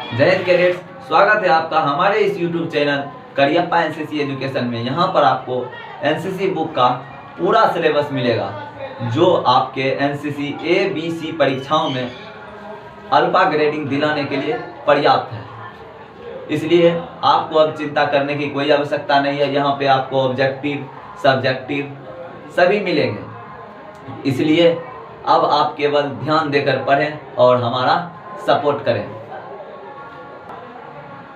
जय हिंद कैडेट्स, स्वागत है आपका हमारे इस YouTube channel Cariappa NCC education में। यहाँ पर आपको एनसीसी बुक का पूरा सिलेबस मिलेगा जो आपके एनसीसी ABC परीक्षाओं में अल्फा ग्रेडिंग दिलाने के लिए पर्याप्त है। इसलिए आपको अब चिंता करने की कोई आवश्यकता नहीं है। यहाँ पे आपको ऑब्जेक्टिव, सब्जेक्टिव सभी मिलेंगे। इसलिए अब आप केवल ध्यान देकर पढ़ें और हमारा सपोर्ट करें,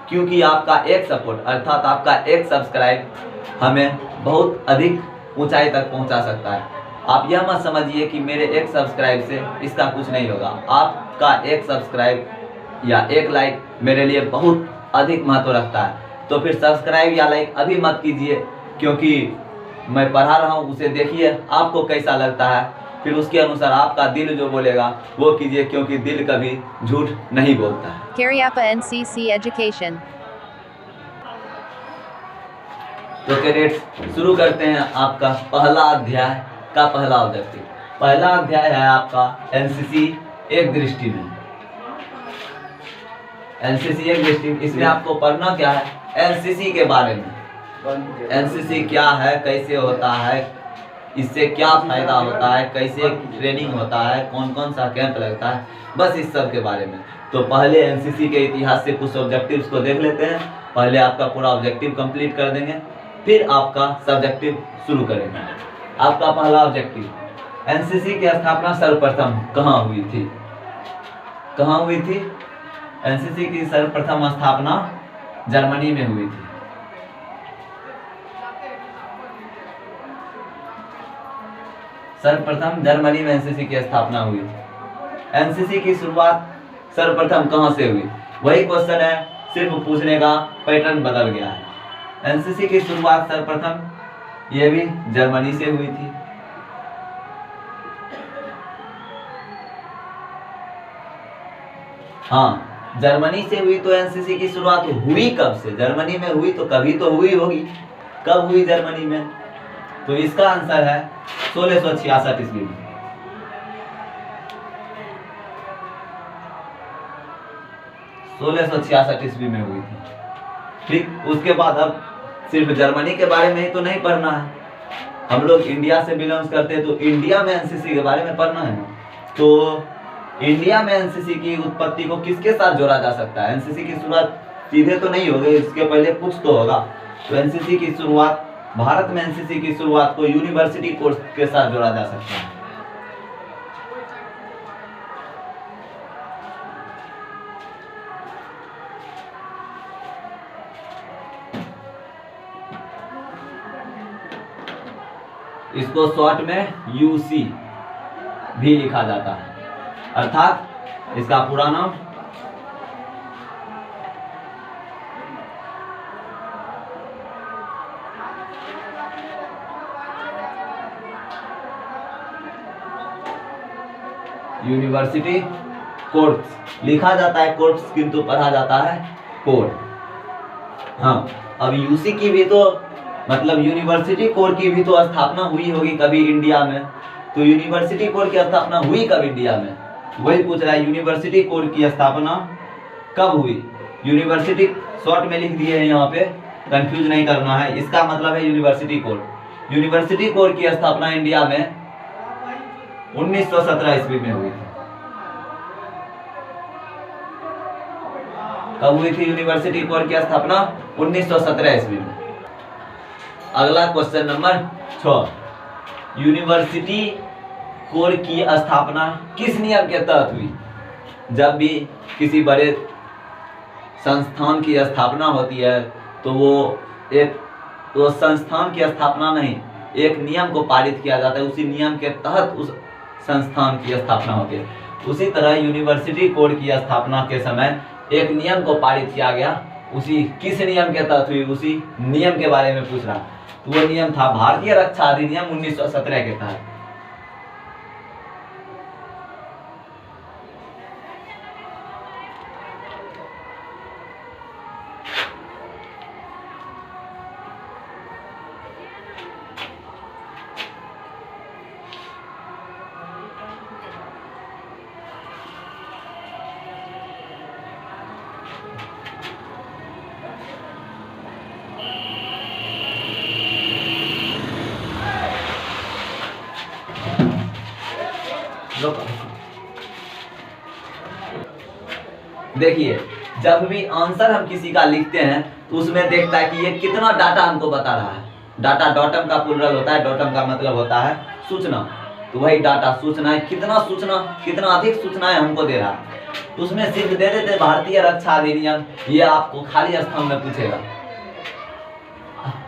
क्योंकि आपका एक सपोर्ट अर्थात आपका एक सब्सक्राइब हमें बहुत अधिक ऊंचाई तक पहुंचा सकता है। आप यह मत समझिए कि मेरे एक सब्सक्राइब से इसका कुछ नहीं होगा। आपका एक सब्सक्राइब या एक लाइक मेरे लिए बहुत अधिक महत्व रखता है। तो फिर सब्सक्राइब या लाइक अभी मत कीजिए, क्योंकि मैं पढ़ा रहा हूँ उसे देखिए आपको कैसा लगता है, फिर उसके अनुसार आपका दिल जो बोलेगा वो कीजिए, क्योंकि दिल कभी झूठ नहीं बोलता है। Cariappa NCC Education. तो कैडेट्स शुरू करते हैं आपका पहला अध्याय का पहला ऑब्जेक्टिव। पहला अध्याय है आपका एनसीसी एक दृष्टि में। एनसीसी एक दृष्टि, इसमें आपको पढ़ना क्या है? एनसीसी के बारे में। एनसीसी क्या है, कैसे होता है, इससे क्या फायदा होता है, कैसे ट्रेनिंग होता है, कौन कौन सा कैंप लगता है, बस इस सब के बारे में। तो पहले एनसीसी के इतिहास से कुछ ऑब्जेक्टिव्स को देख लेते हैं। पहले आपका पूरा ऑब्जेक्टिव कंप्लीट कर देंगे, फिर आपका सब्जेक्टिव शुरू करेंगे। आपका पहला ऑब्जेक्टिव, एनसीसी की स्थापना सर्वप्रथम कहाँ हुई थी? कहाँ हुई थी? एनसीसी की सर्वप्रथम स्थापना जर्मनी में हुई थी। सर्वप्रथम जर्मनी में एनसीसी की स्थापना हुई। एनसीसी की शुरुआत सर्वप्रथम कहां से हुई? वही क्वेश्चन है, सिर्फ पूछने का पैटर्न बदल गया है। एनसीसी की शुरुआत सर्वप्रथम यह भी जर्मनी से हुई थी। हाँ, जर्मनी से हुई। तो एनसीसी की शुरुआत हुई कब से? जर्मनी में हुई तो कभी तो हुई होगी। कब हुई जर्मनी में? तो इसका आंसर है 1666 ईस्वी में। 1666 ईस्वी में हुई थी। ठीक, उसके बाद अब सिर्फ जर्मनी के बारे में ही तो नहीं पढ़ना है। हम लोग इंडिया से बिलोंग करते हैं, तो इंडिया में एनसीसी के बारे में पढ़ना है। तो इंडिया में एनसीसी की उत्पत्ति को किसके साथ जोड़ा जा सकता है? एनसीसी की शुरुआत सीधे तो नहीं होगी, इसके पहले कुछ तो होगा। तो एनसीसी की शुरुआत, भारत में एनसीसी की शुरुआत को यूनिवर्सिटी कोर्स के साथ जोड़ा जा सकता है। इसको शॉर्ट में यूसी भी लिखा जाता है, अर्थात इसका पूरा नाम यूनिवर्सिटी कोर्स लिखा जाता है, कोर्स किंतु पढ़ा जाता है कोर। हाँ, अब यूसी की भी तो मतलब यूनिवर्सिटी कोर की भी तो स्थापना हुई होगी कभी इंडिया में। तो यूनिवर्सिटी कोर की स्थापना हुई कब इंडिया में? वही पूछ रहा है, यूनिवर्सिटी कोर की स्थापना कब हुई? यूनिवर्सिटी शॉर्ट में लिख दिए हैं यहाँ पे, कंफ्यूज नहीं करना है। इसका मतलब है यूनिवर्सिटी कोर। यूनिवर्सिटी कोर की स्थापना इंडिया में 1917 ईस्वी में हुई थी। कब हुई थी यूनिवर्सिटी कोर की स्थापना? 1917 ईस्वी में। अगला क्वेश्चन नंबर 6, यूनिवर्सिटी कोर की स्थापना किस नियम के तहत हुई? जब भी किसी बड़े संस्थान की स्थापना होती है तो वो एक तो संस्थान की स्थापना नहीं, एक नियम को पारित किया जाता है, उसी नियम के तहत उस संस्थान की स्थापना होती है। उसी तरह यूनिवर्सिटी कोड की स्थापना के समय एक नियम को पारित किया गया। उसी किस नियम के तहत हुई, उसी नियम के बारे में पूछ रहा। तो वो नियम था भारतीय रक्षा अधिनियम 1917 के तहत। देखिए, जब भी आंसर हम किसी का लिखते हैं तो उसमें देखता है कि ये कितना डाटा हमको बता रहा है। डाटा डॉटम का प्लुरल होता है, डॉटम का मतलब होता है सूचना। तो वही डाटा सूचनाएं, कितना अधिक सूचनाएं हमको दे रहा है। तो उसमें सिर्फ दे देते भारतीय रक्षा अधिनियम, ये आपको खाली स्तंभ में पूछेगा,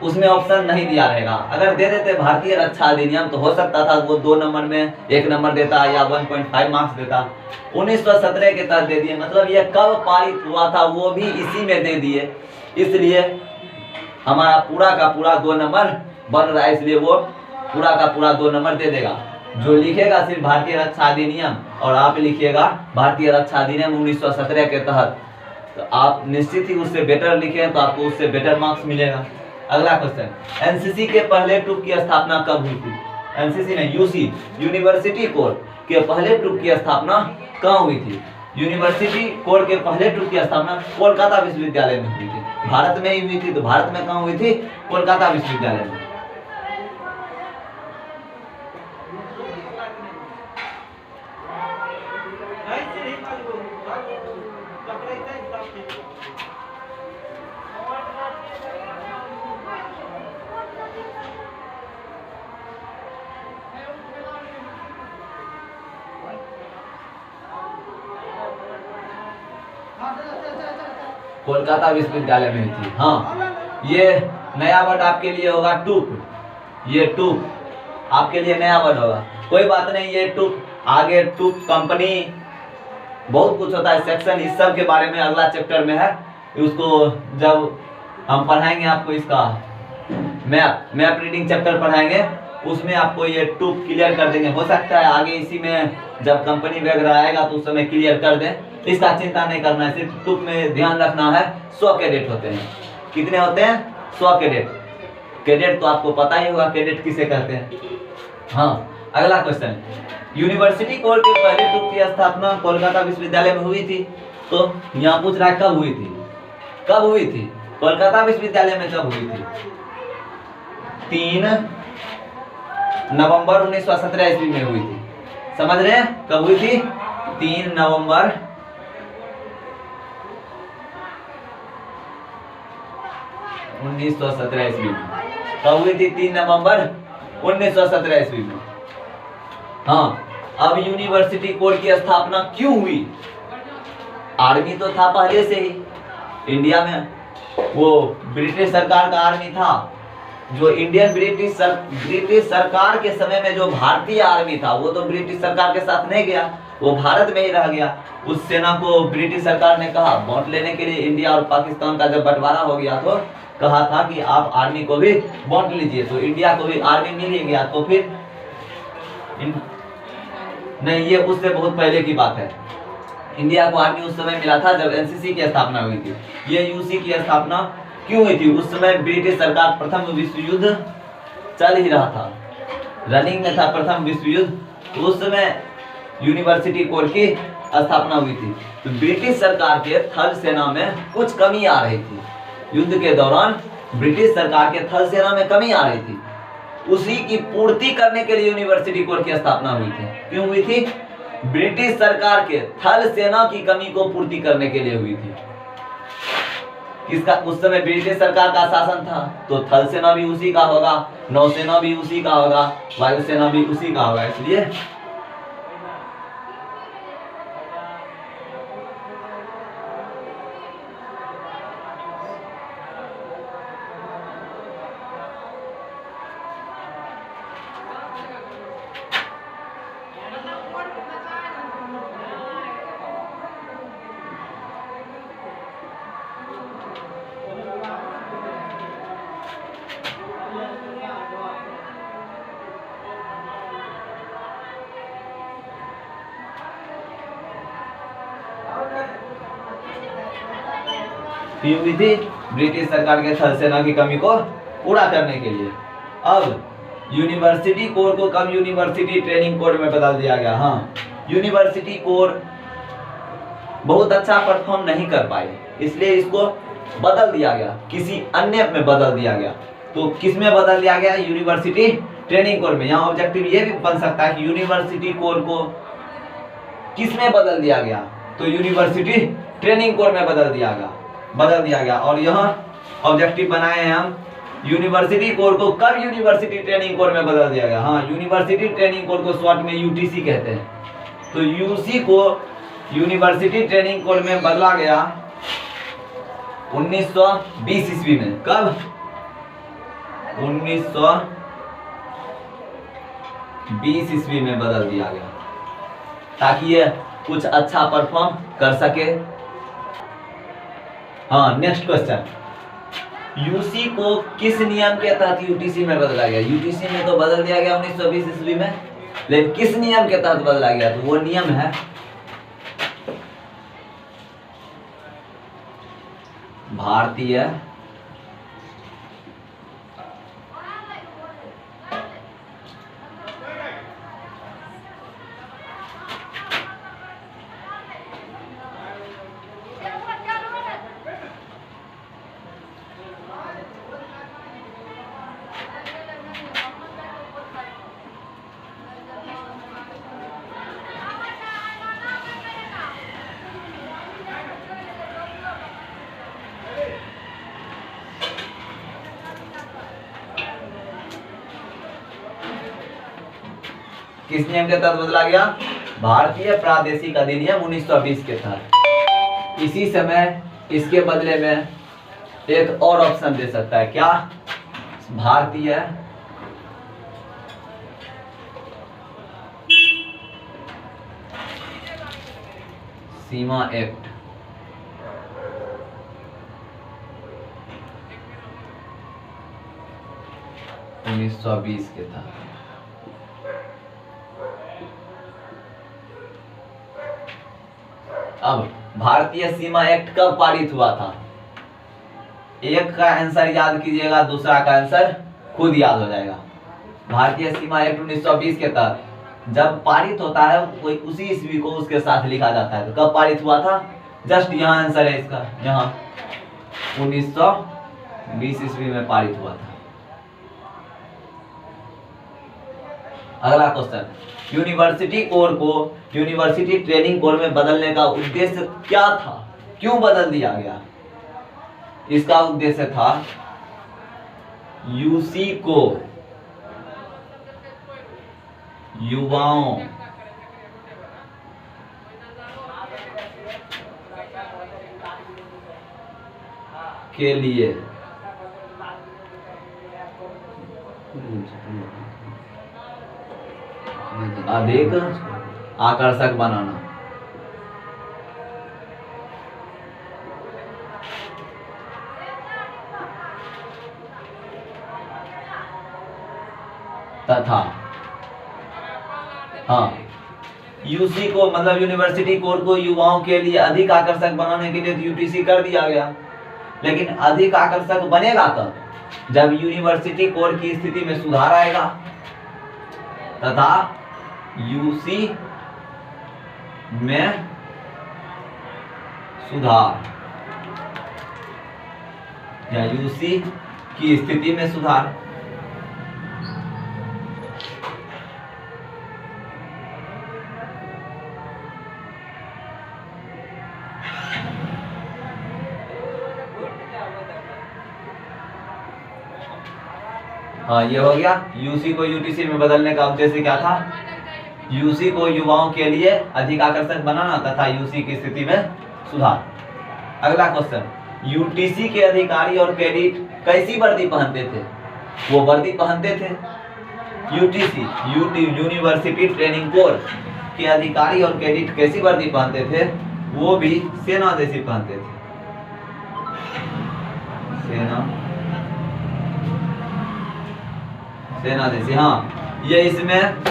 उसमें ऑप्शन नहीं दिया रहेगा। अगर दे देते भारतीय रक्षा अधिनियम तो हो सकता था वो 2 नंबर में 1 नंबर देता या 1.5 मार्क्स देता। 1917 के तहत दे दिए, मतलब ये कब पारित हुआ था वो भी इसी में दे दिए, इसलिए हमारा पूरा का पूरा 2 नंबर बन रहा है, इसलिए वो पूरा का पूरा 2 नंबर दे देगा। जो लिखेगा सिर्फ भारतीय रक्षा अधिनियम और आप लिखिएगा भारतीय रक्षा अधिनियम 1917 के तहत, तो आप निश्चित ही उससे बेटर लिखें तो आपको उससे बेटर मार्क्स मिलेगा। अगला क्वेश्चन, एनसीसी के पहले ट्रूप की स्थापना कब हुई थी? एनसीसी नहीं, यूसी यूनिवर्सिटी कोर के पहले ट्रूप की स्थापना कहाँ हुई थी? यूनिवर्सिटी कोर के पहले ट्रूप की स्थापना कोलकाता विश्वविद्यालय में हुई थी। भारत में ही हुई थी, तो भारत में कहाँ हुई थी? कोलकाता विश्वविद्यालय में। कोलकाता विश्वविद्यालय में थी। हाँ, ये नया वर्ड आपके लिए होगा टूप। ये टूप आपके लिए नया वर्ड होगा, कोई बात नहीं। ये टूप आगे टूप कंपनी बहुत कुछ होता है, सेक्शन इस सब के बारे में अगला चैप्टर में है। उसको जब हम पढ़ाएंगे आपको इसका मैप रीडिंग चैप्टर पढ़ाएंगे, उसमें आपको ये टूप क्लियर कर देंगे। हो सकता है आगे इसी में जब कंपनी वगैरह आएगा तो उस समय क्लियर कर दें, इसका चिंता नहीं करना है। सिर्फ टूप में ध्यान रखना है 100 कैडेट होते हैं। कितने होते हैं? 100 कैडेट। कैडेट तो आपको पता ही होगा कैडेट किसे कहते हैं। हाँ, अगला क्वेश्चन, यूनिवर्सिटी कोर के पहले ट्रूप की स्थापना कोलकाता विश्वविद्यालय में हुई थी। तो यहाँ पूछ रहा है कब हुई थी? कब हुई थी? कोलकाता विश्वविद्यालय में कब हुई थी? 3 नवंबर 1917 ईस्वी में हुई थी। समझ रहे हैं कब हुई थी? 3 नवंबर 1917 ईस्वी में। कब हुई थी? 3 नवंबर 1917 ईस्वी में। हाँ, अब यूनिवर्सिटी कोर की स्थापना क्यों हुई? आर्मी तो था पहले से ही इंडिया में, वो ब्रिटिश सरकार का आर्मी था। जो इंडियन ब्रिटिश सरकार के समय में जो भारतीय आर्मी था वो तो ब्रिटिश सरकार के साथ नहीं गया, वो भारत में ही रह गया। उस सेना को ब्रिटिश सरकार ने कहा बांट लेने के लिए, इंडिया और पाकिस्तान का जब बंटवारा हो गया तो कहा था कि आप आर्मी को भी बांट लीजिए, तो इंडिया को भी आर्मी मिल ही गया। तो फिर नहीं, ये उससे बहुत पहले की बात है। इंडिया को आर्मी उस समय मिला था जब एनसीसी की स्थापना हुई थी। ये यूसी की स्थापना क्यों हुई थी? उस समय ब्रिटिश सरकार प्रथम विश्व युद्ध चल ही रहा था, रनिंग में था प्रथम विश्व युद्ध, तो उस समय यूनिवर्सिटी कोर की स्थापना हुई थी। तो ब्रिटिश सरकार के थल सेना में कुछ कमी आ रही थी। युद्ध के दौरान ब्रिटिश सरकार के थल सेना में कमी आ रही थी, उसी की पूर्ति करने के लिए यूनिवर्सिटी कोर की स्थापना हुई थी। क्यों हुई थी? ब्रिटिश सरकार के थल सेना की कमी को पूर्ति करने के लिए हुई थी। किसका? उस समय ब्रिटिश सरकार का शासन था, तो थल सेना भी उसी का होगा, नौसेना भी उसी का होगा, वायुसेना भी उसी का होगा, इसलिए हुई थी ब्रिटिश सरकार के थल सेना की कमी को पूरा करने के लिए। अब यूनिवर्सिटी कोर को कब यूनिवर्सिटी ट्रेनिंग कोर में बदल दिया गया? हाँ, यूनिवर्सिटी कोर बहुत अच्छा परफॉर्म नहीं कर पाए, इसलिए इसको बदल दिया गया, किसी अन्य में बदल दिया गया। तो किस में बदल दिया गया? यूनिवर्सिटी ट्रेनिंग कोर में। यहाँ ऑब्जेक्टिव ये भी बन सकता है कि यूनिवर्सिटी कोर को किस में बदल दिया गया? तो यूनिवर्सिटी ट्रेनिंग कोर में बदल दिया गया। और यहाँ ऑब्जेक्टिव बनाए हैं हम, यूनिवर्सिटी कोर को कब यूनिवर्सिटी ट्रेनिंग कोर में बदल दिया गया? हाँ, यूनिवर्सिटी ट्रेनिंग कोर को शॉर्ट में यूटीसी कहते हैं। तो यूसी को यूनिवर्सिटी ट्रेनिंग कोर में बदला गया 1920 ईस्वी में। कब? 1920 ईस्वी में बदल दिया गया, ताकि ये कुछ अच्छा परफॉर्म कर सके। हाँ, नेक्स्ट क्वेश्चन, यूसी को किस नियम के तहत यूटीसी में बदला गया? यूटीसी में तो बदल दिया गया 1920 ईस्वी में, लेकिन किस नियम के तहत बदला गया? तो वो नियम है भारतीय किस नियम के तहत बदला गया? भारतीय प्रादेशिक अधिनियम 1920 के तहत। इसी समय इसके बदले में एक और ऑप्शन दे सकता है, क्या? भारतीय सीमा एक्ट 1920 के तहत। अब भारतीय सीमा एक्ट कब पारित हुआ था? एक का आंसर याद कीजिएगा, दूसरा का आंसर खुद याद हो जाएगा। भारतीय सीमा एक्ट 1920 के तहत जब पारित होता है, कोई उसी ईस्वी को उसके साथ लिखा जाता है। तो कब पारित हुआ था? जस्ट यहाँ आंसर है इसका, यहाँ 1920 ईस्वी में पारित हुआ था। अगला क्वेश्चन, यूनिवर्सिटी कोर को यूनिवर्सिटी ट्रेनिंग कोर में बदलने का उद्देश्य क्या था? क्यों बदल दिया गया? इसका उद्देश्य था यूसी को युवाओं के लिए अधिक आकर्षक बनाना। तथा हाँ, यूसी को मतलब यूनिवर्सिटी कोर को युवाओं के लिए अधिक आकर्षक बनाने के लिए यूटीसी कर दिया गया। लेकिन अधिक आकर्षक बनेगा कब? जब यूनिवर्सिटी कोर की स्थिति में सुधार आएगा तथा यूसी में सुधार या यूसी की स्थिति में सुधार। हाँ, ये हो गया। यूसी को यूटीसी में बदलने का उद्देश्य क्या था? यूसी को युवाओं के लिए अधिक आकर्षक बनाना तथा यूसी की स्थिति में सुधार। अगला क्वेश्चन, यूटीसी के अधिकारी और कैडेट कैसी वर्दी पहनते थे? वो वर्दी पहनते थे यूटीसी यूनिवर्सिटी ट्रेनिंग कोर के अधिकारी और कैडेट कैसी वर्दी पहनते थे? वो भी सेना जैसी पहनते थे, सेना जैसी। हाँ, ये इसमें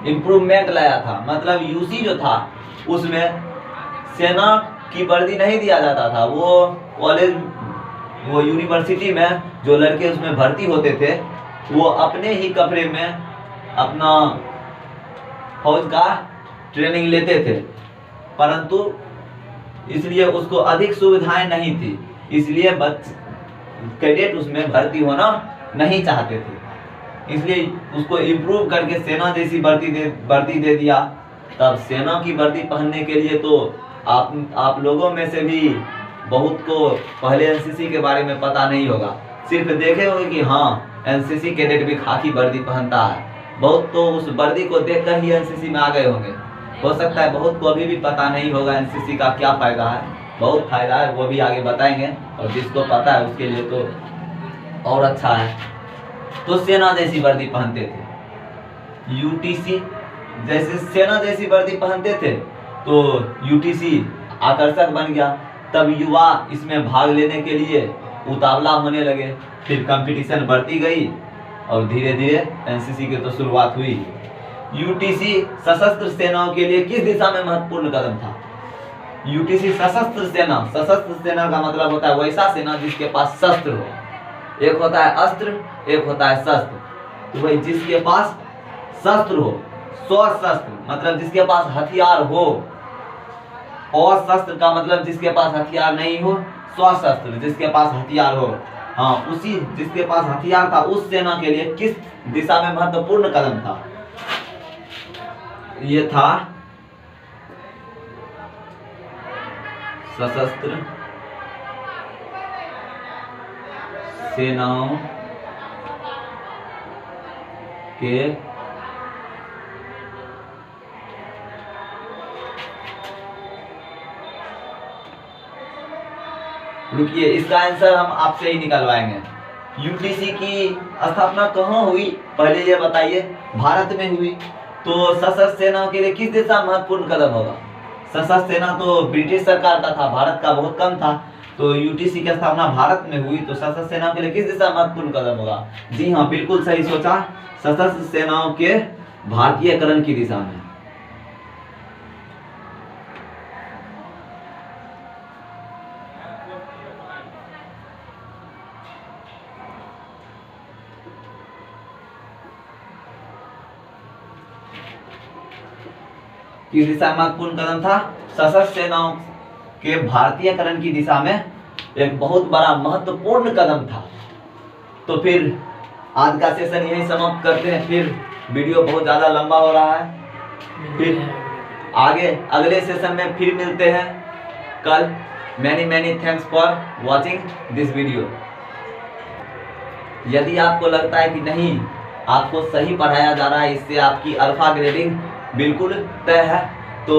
इम्प्रूवमेंट लाया था। मतलब यूसी जो था उसमें सेना की वर्दी नहीं दिया जाता था। वो कॉलेज, वो यूनिवर्सिटी में जो लड़के उसमें भर्ती होते थे, वो अपने ही कपड़े में अपना फौज का ट्रेनिंग लेते थे। परंतु इसलिए उसको अधिक सुविधाएं नहीं थी, इसलिए कैडेट उसमें भर्ती होना नहीं चाहते थे। इसलिए उसको इम्प्रूव करके सेना जैसी वर्दी दे दिया। तब सेना की वर्दी पहनने के लिए तो आप लोगों में से भी बहुत को पहले एनसीसी के बारे में पता नहीं होगा, सिर्फ देखे होंगे कि हाँ एनसीसी कैडेट भी खाकी वर्दी पहनता है। बहुत तो उस वर्दी को देखकर ही एनसीसी में आ गए होंगे। हो सकता है बहुत को अभी भी पता नहीं होगा एनसीसी का क्या फायदा है। बहुत फायदा है, वो भी आगे बताएंगे, और जिसको पता है उसके लिए तो और अच्छा है। तो सेना जैसी वर्दी पहनते थे। यूटीसी जैसे सेना जैसी वर्दी पहनते थे तो यूटीसी आकर्षक बन गया। तब युवा इसमें भाग लेने के लिए उतावला होने लगे। फिर कंपटीशन बढ़ती गई और धीरे धीरे एनसीसी की तो शुरुआत हुई। यूटीसी सशस्त्र सेनाओं के लिए किस दिशा में महत्वपूर्ण कदम था? यूटीसी सशस्त्र सेना का मतलब होता है वैसा सेना जिसके पास शस्त्र हो। एक होता है अस्त्र, एक होता है शस्त्र। तो भाई जिसके पास शस्त्र हो, स्वशस्त्र मतलब जिसके पास हथियार हो, और शस्त्र का मतलब जिसके पास हथियार नहीं हो, स्वशस्त्र जिसके पास हथियार हो। हाँ, उसी जिसके पास हथियार था उस सेना के लिए किस दिशा में महत्वपूर्ण कदम था? ये था सशस्त्र सेनाओं के रुकिए, इसका आंसर हम आपसे ही निकलवाएंगे। यूटीसी की स्थापना कहाँ हुई पहले ये बताइए? भारत में हुई। तो सशस्त्र सेनाओं के लिए किस दिशा महत्वपूर्ण कदम होगा? सशस्त्र सेना तो ब्रिटिश सरकार का था, भारत का बहुत कम था। तो यूटीसी की स्थापना भारत में हुई, तो सशस्त्र सेनाओं के लिए किस दिशा महत्वपूर्ण कदम होगा? जी हाँ, बिल्कुल सही सोचा, सशस्त्र सेनाओं के भारतीयकरण की दिशा में। किस दिशा में महत्वपूर्ण कदम था? सशस्त्र सेनाओं के भारतीयकरण की दिशा में एक बहुत बड़ा महत्वपूर्ण कदम था। तो फिर आज का सेशन यही समाप्त करते हैं। फिर वीडियो बहुत ज्यादा लंबा हो रहा है। फिर आगे अगले सेशन में फिर मिलते हैं कल। Many thanks for watching this video. यदि आपको लगता है कि नहीं आपको सही पढ़ाया जा रहा है, इससे आपकी अल्फा ग्रेडिंग बिल्कुल तय है, तो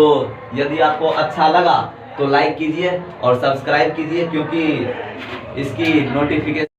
यदि आपको अच्छा लगा तो लाइक कीजिए और सब्सक्राइब कीजिए, क्योंकि इसकी नोटिफिकेशन